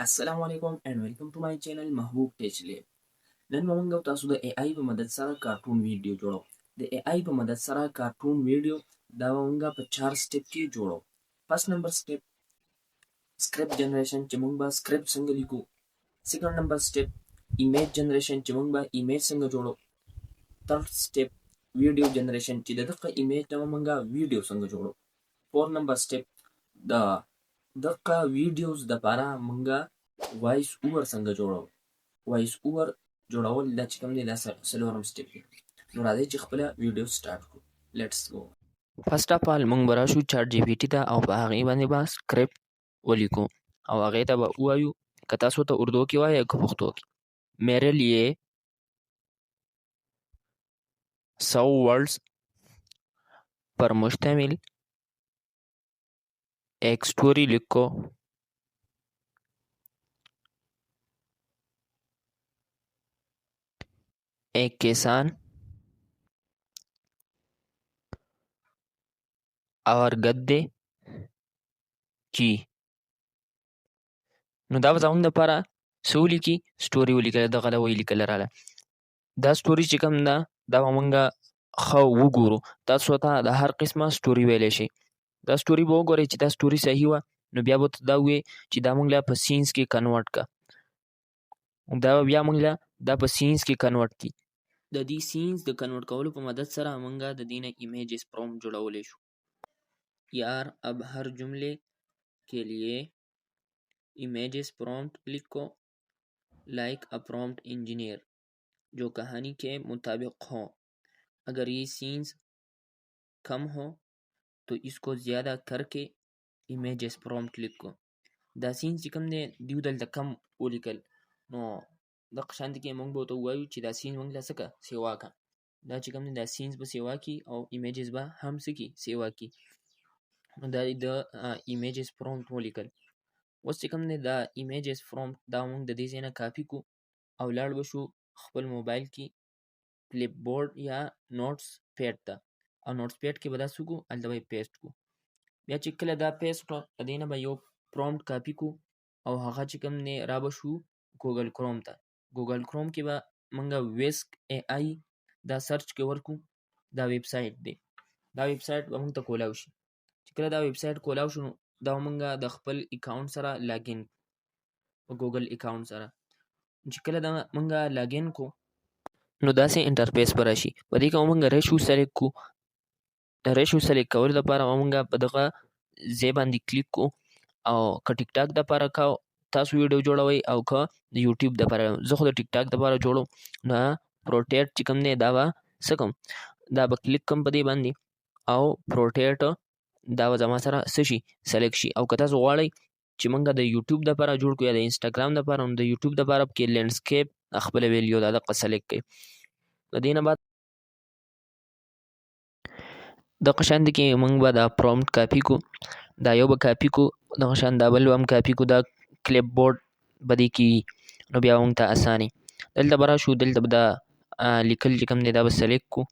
السلام علیکم and welcome to my channel محبوب ټیچ لیب. نن به موږ تاسو د AI په مدد سره کارټون ویډیو جوړو. د AI په مدد سره کارټون ویډیو دا به موږ په 4 سټپ کې جوړو. فرست نمبر سټپ سکرپټ جنریشن چې موږ به سکرپټ څنګه لیکو. سیکنډ نمبر سټپ ایمیج جنریشن چې موږ به ایمیج څنګه جوړو. تھرد سټپ ویډیو جنریشن چې دغه ایمیج نه موږ ویډیو څنګه جوړو. فور نمبر سټپ د دغه ویډیوز د لپاره موږ وایس اوور څنګه جوړو. وایس اوور جوړول دا چې کوم دی دا څلورم سټپ دی. نو راځئ چې خپله ویډیو سټارټ کړو. لیټس گو. فرست اف آل موږ به راشو چاټ جی پي ټي ته او په هغې باندې به سکرپټ ولیکو او هغې ته به ووایو که تاسو ته اردو کې وایه که پښتو کې. میرے لیے 100 वर्ड्स पर मुश्तमिल एक स्टोरी लिखो. एक किसान और गद्दे की. نو دا به زموږ دپاره څه ولیکي؟ سټوري ولیکله. دغه ده ویې لیکله راله. دا سټوري چې کوم ده دا به مونږ ښه وګورو. تاسو ته د هر قسمه سټوري ویلی شئ. دا سټوري به وګورئ چې دا سټوري صحیح وه نو بیا به دا ووایې چې دا مونږ له په سینس کې کنورټ که. دا به بیا مونږ له دا په سینس کې کنورټ کړي. د دې سینس د کنورټ کولو په مدد سره مونږ د دې نه ایمیجز پرومپټ جوړولی شو. یار اب هر جملے کے لیے इमेजेस प्रॉम्प्ट लिखो लाइक अ प्रॉम्प्ट इंजीनियर जो कहानी के मुताबिक हो. अगर ये सीन्स कम हो तो इसको ज़्यादा करके इमेजेस प्रॉम्प्ट लिखो. دا سینس چې کوم دی دیو دلته کم ولیکل نو دغه شانتې کې موږ به ورته ووایو چې دا سینس موږ له څه که سیوا که. دا چې کوم دی دا سینس به سیوا کړي او ایمیجز به هم څه کړي سیوا کړي. نو دا د ایمیجز پرومپټ ولیکل. اوس چې کوم دی دا ایمیجز پرومپټ دا موږ د دې ځای نه کاپي کړو او لاړ به شو خپل موبایل کې کلپ بورډ یا نوټس پیډ ته او نوټس پیډ کې به دا څه کړو هلته به یې پیسټ کړو. بیا چې کله دا پیسټ کړو د دې نه به یو پرومپټ کاپي کړو او هغه چې کوم دی را به شو ګوګل کروم ته. ګوګل کروم کې به موږ ویسک ای آی دا سرچ کې ورکړو. دا ویب سایټ دی. دا ویب سایټ به موږ ته کولاو شي. چې کله دا ویب سایټ کولاو شو نو دا موږ د خپل اکاونټ سره لاګین په ګوګل اکاونټ سره. چې کله دا موږ لاګین کو نو داسې انټرفیس به راشي. په دې کې به موږ ریشو سلیکټ کړو. د ریشو سلیکټ کولو دپاره به موږ په دغه ځای باندې کلیک کړو او که ټیک ټاک دپاره که تاسو ویډیو جوړوئ او که د یوټیوب دپاره. زه خو د ټیک ټاک دپاره جوړوم نو پروټیټ چې کوم دی دا به څه کوم دا به کلیک کوم په دې باندې او پروټیټ دا به زما سره څه شي سلیکټ شي. او که تاسو غواړئ چې موږ د یوټیوب دپاره جوړ کړو یا د انسټاګرام دپاره نو د یوټیوب دپاره پکې لینډسکیپ خپله ویلیو دا دغه سلیکټ کړئ. د دې نه بعد دغه شانتې کې موږ به دا پرومپټ کاپي کړو. دا یو به کاپي کړو دغه شان دا بل به هم کاپي کړو. دا کلپ بورډ به دې کېږي نو بیا موږ ته اساني. دلته به راشو دلته به دا لیکل چې کوم دی دا به سلیکټ کړو.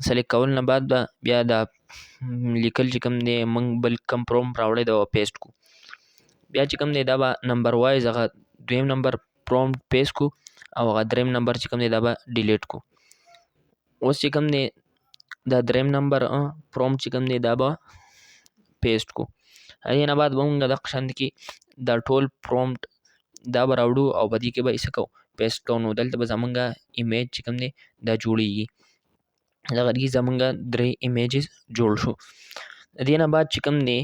سلیکټ کولو نه بعد به بیا دا لیکل چې کوم دی موږ بل کوم پرومپټ راوړی دا به پیسټ کړو. بیا چې کوم دی دا به نمبر وایز هغه دویم نمبر پرومپټ پیسټ کړو او هغه دریم نمبر چې کوم دی دا به ډیلیټ کړو. اوس چې کوم دی دا دریم نمبر پرومپټ چې کوم دی دا به پیسټ کړو. هغې نه بعد به موږ دغه شانتې کې دا ټول پرومپټ دا به راوړو او په دې کې به یې څه کوو پیسټ کوو. نو دلته به زمونږ ایمیج چې کوم دی دا جوړیږي. دغه دې زمونږ 3 ایمیجز جوړ شو. د دې نه بعد چې کوم دی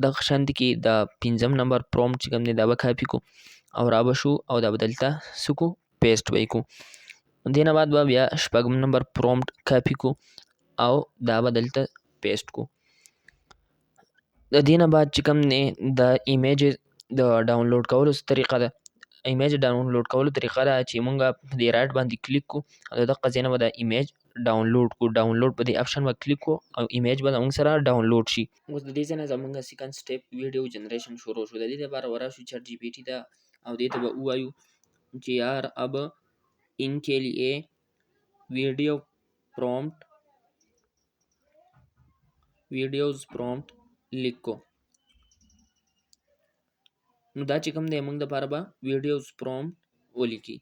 دغه شانتې کې دا 5م نمبر پرومپټ چې کوم دی دا به کاپي کړو او را به شو او دا به دلته څه کړو پیسټ به یې کړو. دې نه بعد به بیا 6م نمبر پرومپټ کاپي کړو او دا به دلته پیسټ کړو. د دې نه بعد چې کوم دی د ایمیج د ډاونلوډ کولو طریقه ده. ایمیج ډاونلوډ کولو طریقه ده چې مونږ په دې رایټ باندې کلیک کړو او د دغه ځای نه به دا ایمیج ډاونلوډ کړو. ډاونلوډ په دې آپشن به کلیک کړو او ایمیج به زموږ سره ډاونلوډ شي. اوس د دې ځای نه زموږ سیکنډ سټپ ویډیو جنریشن شروع شو. د دې لپاره ورشو چیټ جی پي ټي ته او دې ته به ووایو چې یار اب ان کے لیے ویډیوز پرومپٹ लिखो. نو دا چې کوم دی موږ دپاره به ویډیوز پرومپټ ولیکي.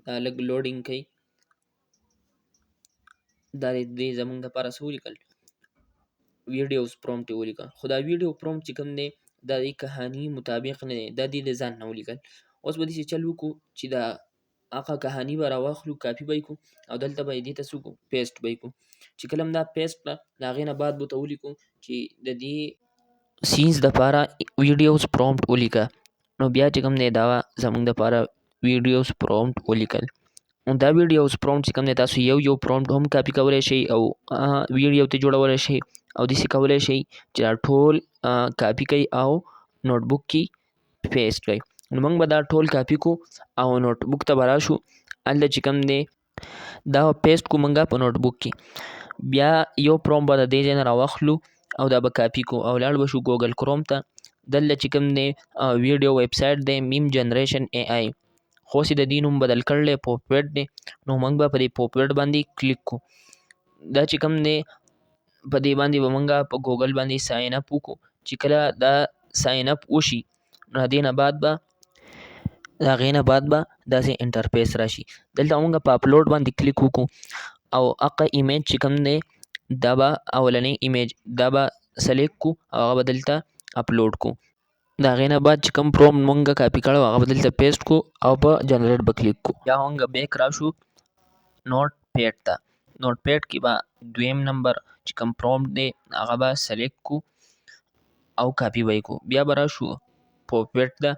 دا لږ لوډینګ کوي. دا دې زموږ دپاره څه ولیکل ویډیوز پرومپټ یې ولیکه. خو دا ویډیو پرومپټ چې کوم دی دا د کهاني مطابق نه دی، دا دې د ځان نه ولیکل. اوس به داسې چل وکړو چې دا هغه کهاني به راواخلو، کاپي به یې کړو او دلته به یې دې ته څه وکړو پیسټ به یې کړو. چې کله هم دا پیسټ کړه د هغې نه بعد به ورته ولیکو چې د دې سینز دپاره ویډیوز پرومپټ ولیکه. نو بیا چې کوم دی دا زموږ دپاره ویډیوز پرومپټ ولیکل. دا ویډیوز پرومپټ چې کوم دی تاسو یو پرومپټ هم کاپي کولی شئ او ویډیو ته جوړولی شئ او داسې کولی شئ چې دا ټول کاپي کړئ او نوټ بک کې پیسټ کړئ. نو موږ به دا ټول کاپي کړو او نوټ بک ته به راشو. هلته چې کوم دی دا پیسټ کړو موږ په نوټ بک کې. بیا یو پرومپټ به د دې ځای نه راواخلو او دا به کاپي کړو او لاړ به شو ګوګل کروم ته. دلته چې کوم دی ویډیو ویب سایټ دی میم جنریشن اے آی، خو چې د دې نوم بدل کړلی پوپ ویډ دی. نو موږ به په دې پوپ ویډ باندې کلیک کړو. دا چې کوم دی په دې باندې به موږ په ګوګل باندې ساین اپ وکړو. چې کله دا ساین اپ وشي نو د هغې نه بعد به داسې انټرفیس راشي. دلته موږ په اپلوډ باندې کلیک وکړو او هغه ایمیج چې کوم دی دا به اولنی ایمیج دا به سلیکټ کړو او هغه به دلته اپلوډ کړو. د هغې نه بعد چې کوم پرومپټ مونږ کاپي کړی هغه به دلته پیسټ کړو او په جنریټ به کلیک کړو. بیا مونږ بیک راشو نوټ پیډ ته. نوټ پیډ کې به دویم نمبر چې کوم پرومپټ دی هغه به سلیکټ کړو او کاپي به یې کړو. بیا به راشو پوپ ویډ ته،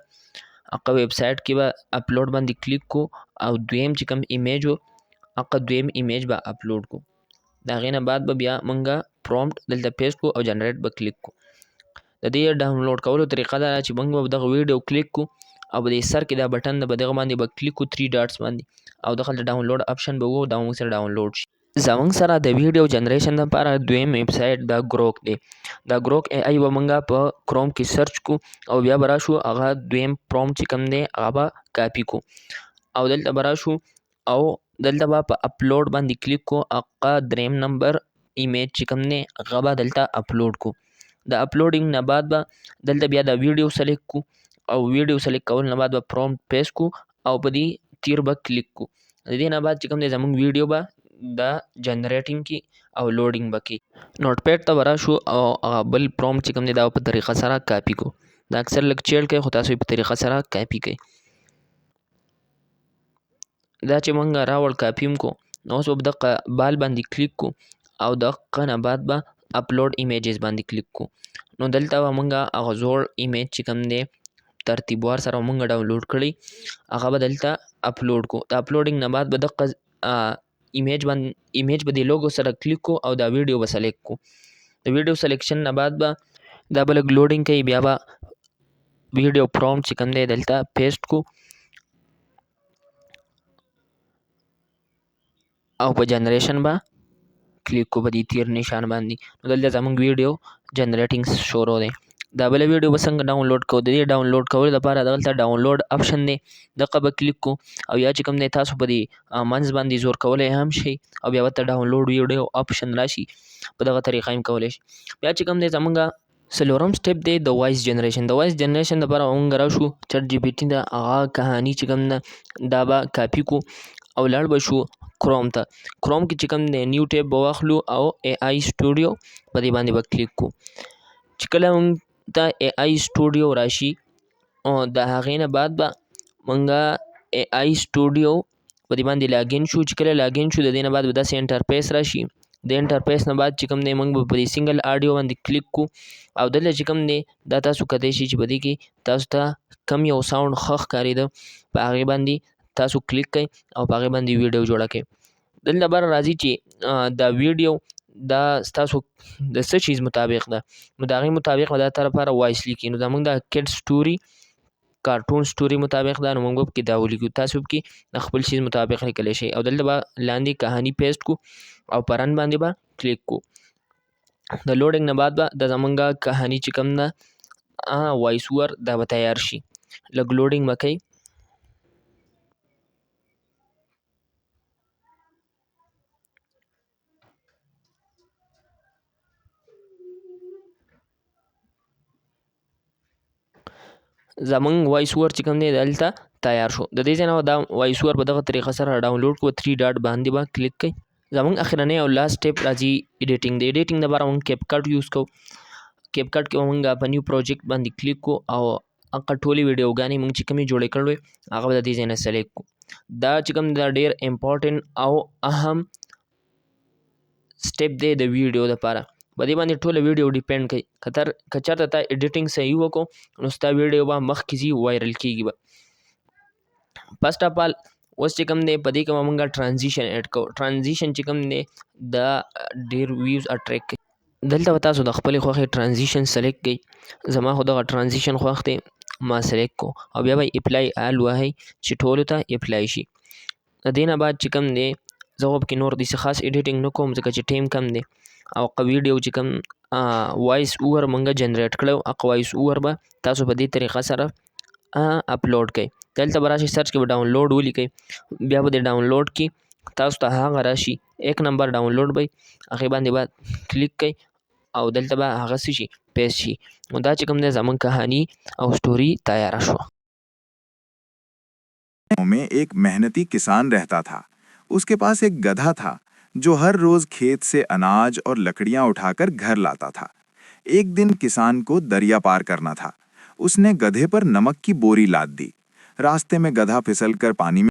هغه ویب سایټ کې به اپلوډ باندې کلیک کړو او دویم چې کوم ایمیج و هغه دویم ایمیج به اپلوډ کړو. د هغې نه بعد به بیا مونږ پرومپټ دلته پیسټ کړو او جنریټ به کلیک کړو. د دې ډاونلوډ کولو طریقه دا ده چې موږ به دغه ویډیو کلیک کړو او په دې سر کې دا بټن ده په دغه باندې به کلیک کړو 3 ډاټس باندې او دغلته ډاونلوډ آپشن به وو دا موږ سره ډاونلوډ شي. زموږ سره د ویډیو جنریشن دپاره دویم ویب سایټ دا ګروک دی. دا ګروک اے آی به موږ په کروم کې سرچ کړو او بیا به راشو هغه دویم پرومپټ چې کوم دی هغه به کاپي کړو او دلته به راشو او دلته به په اپلوډ باندې کلیک کړو. هغه دریم نمبر ایمیج چې کوم دی هغه به دلته اپلوډ کړو. د اپلوډینګ نه بعد به دلته بیا دا ویډیو سلیکټ کړو او ویډیو سلیکټ کولو نه بعد به پرومپټ پیسټ کړو او په دې تیر به کلیک کړو. د دې نه بعد چې کوم دی زموږ ویډیو به دا جنریټینګ کی او لوډینګ به کوي. نوټ پیډ ته به راشو او هغه بل پرومپټ چې کوم دی دا په طریقه سره کاپي کړو. دا اکثر لږ چیړ کوي خو تاسو یې په طریقه سره کاپي کوئ. دا چې موږ راوړ کاپي هم کړو نو اوس به په دغه بال باندې کلیک کړو او دغه نه بعد به اپلوډ ایمیجز باندې کلیک کړو. نو دلته به موږ هغه زوړ ایمیج چې کوم دی ترتیبوار سره موږ ډاونلوډ کړی هغه به دلته اپلوډ کړو. د اپلوډینګ نه بعد به دغه ایمیج به دې لوګو سره کلیک کړو او دا ویډیو به سلیکټ کړو. د ویډیو سلیکشن نه بعد به دا به لږ لوډینګ کوي. بیا به ویډیو پرومپټ چې کوم دی دلته پیسټ کړو او په جنریشن به کلیک کو په دې تیر نشان باندې. نو دلته زموږ ویډیو جنریټینګ شروع دی. دا بله ویډیو به څنګه ډاونلوډ کوو؟ د دې ډاونلوډ کولو لپاره دلته ډاونلوډ آپشن دی دغه به کلیک کو او یا چې کوم دی تاسو په دې منځ باندې زور کولی هم شئ او بیا ورته ډاونلوډ ویډیو آپشن راشي په دغه طریقه هم کولی شئ. بیا چې کوم دی زموږ څلورم سټپ دی د وایس جنریشن. د وایس جنریشن لپاره موږ راشو چټ جی پي ټي ته هغه کهاني چې کوم ده دا به کاپي کو او لاړ به شو کروم ته. کروم کې چې کوم دی نیو ټیب به واخلو او اے آی سټوډیو په دې باندې به کلیک کو. چې کله موږ ته اے آی سټوډیو راشي د هغې نه بعد به موږ اے آی سټوډیو په دې باندې لاګین شو. چې کله لاګین شو د دې نه بعد به داسې انټرفیس راشي. د انټرفیس نه بعد چې کوم دی موږ به په دې سنګل آډیو باندې کلیک کو او دلته چې کوم دی دا تاسو کتی شي چې په دې کې تاسو ته کم یو ساوند ښه ښکارېده په هغې باندې تاسو کلیک کړئ او په هغې باندې ویډیو جوړه کړئ. دلته بره راځي چې دا ویډیو دا ستاسو د څه چیز مطابق ده نو د هغې مطابق به دا تا لپاره وایس لیکي. نو زموږ د کډ سټوري کارټون سټوري مطابق ده نو موږ به پکې دا ولیکو. تاسو پکې د خپل چیز مطابق لیکلی شئ او دلته به لاندې کهاني پیسټ کو او په رن باندې به کلیک کو. د لوډینګ نه بعد به د زموږ کهاني چې کوم ده وایس اوور دا به تیار شي. لږ لوډینګ به کوي. زمونږ وایس اوور چې کوم دی دلته تیار شو. د دې ځای نه دا وایس اوور په دغه طریقه سره ډاونلوډ کړو. 3 ډاټ باندې به کلیک کړئ. زمونږ اخرنی او لاست سټیپ راځي ایډیټینګ. د ایډیټینګ لپاره مونږ کیپ کټ یوز کوو. کیپ کټ کې مونږ په نیو پروجیکټ باندې کلیک کوو او هغه ټولې ویډیوګانې مونږ چې کومې جوړې کړې وې هغه به د دې ځای نه سلیکټ کړو. دا چې کوم دا ډېر امپورټنټ او اهم سټیپ دی د ویډیو دپاره. په دې باندې ټوله ویډیو ډیپینډ کوي. که چېرته تا ایډیټینګ صحیح وکړو نو ستا ویډیو به مخکې ځي، وایرل کېږي به. فرسټ اف آل اوس چې کوم دی په دې کې به مونږ ټرانزیشن ایډ کوو. ټرانزیشن چې کوم دی دا ډېر ویوز اټریکټ کوي. دلته به تاسو د خپلې خوښې ټرانزیشن سلیکټ کړئ. زما خو دغه ټرانزیشن خوښ دی، ما سلیکټ کو او بیا به اپلای آل وهئ چې ټولو ته اپلای شي. د دې نه بعد چې کوم دی زه خو پکې نور داسې خاص ایډیټینګ نه کوم ځکه چې ټایم کم دی او ویډیو چې کوم وایس اوور مونږ جنریټ کړی و هغه وایس اوور به تاسو په دې طریقه سره اپلوډ کړئ. دلته به راشئ سرچ کې به ډاونلوډ ولیکئ، بیا به د ډاونلوډ کې تاسو ته هغه راشي 1 نمبر ډاونلوډ به هغې باندې به کلیک کړئ او دلته به هغه څه شي پیسټ شي. نو دا چې کوم دی زمونږ کهاني او سټوري تیاره شوه. में एक मेहनती किसान रहता था। उसके पास एक गधा था जो हर रोज खेत से अनाज और लकड़ियां उठाकर घर लाता था। एक दिन किसान को दरिया पार करना था। उसने गधे पर नमक की बोरी लाद दी। रास्ते में गधा फिसलकर पानी में